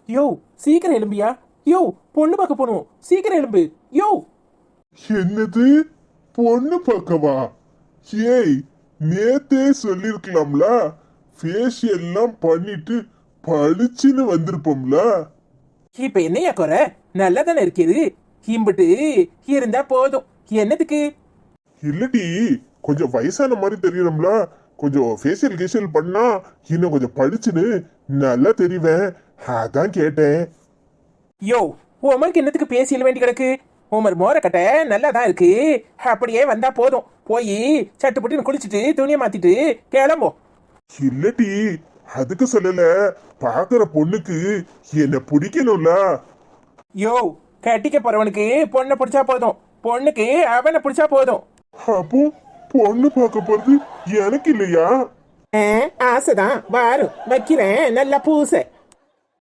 யோ சீக்கிரம் எலும்பியா. யோ பொண்ணு பார்க்க போகணும், சீக்கிரம் எலும்பு. யோ என்னது? பொண்ணு பார்க்கவா? ஏய், நேத்தே சொல்லிருக்கலாம்ல. ஃபேஷியல் எல்லாம் பண்ணிட்டு பளிச்சுன்னு வந்திருப்போம்ல. இப்ப என்னையா குறை? நல்லா தானே இருக்குது. இம்பிட்டு இருந்தா போதும். என்னதுக்கு? இல்லடி, கொஞ்சம் வயசான மாதிரி தெரியணும்ல. கொஞ்சம் ஃபேஷியல் கேஷியல் பண்ணா இன்னும் கொஞ்சம் பளிச்சுன்னு நல்லா தெரிவேன். அதான் கேட்டேன். யோ உமருக்கு என்னத்துக்கு பேசியல் வேண்டி கிடக்கு? உமர் மோர கட்ட நல்லா தான் இருக்கு. அப்படியே வந்தா போதும். போய் சட்டுப்பட்டு குளிச்சுட்டு துணியை மாத்திட்டு கிளம்போ. இல்லடி, அதுக்கு சொல்லல. பாக்குற பொண்ணுக்கு என்ன பிடிக்கணும்ல. யோ கட்டிக்க போறவனுக்கு பொண்ணை பிடிச்சா போதும், பொண்ணுக்கு அவனை பிடிச்சா போதும். அப்போ பொண்ணு பார்க்க போறது எனக்கு இல்லையா? ஆசைதான். வாரும் வைக்கிறேன் நல்லா பூச.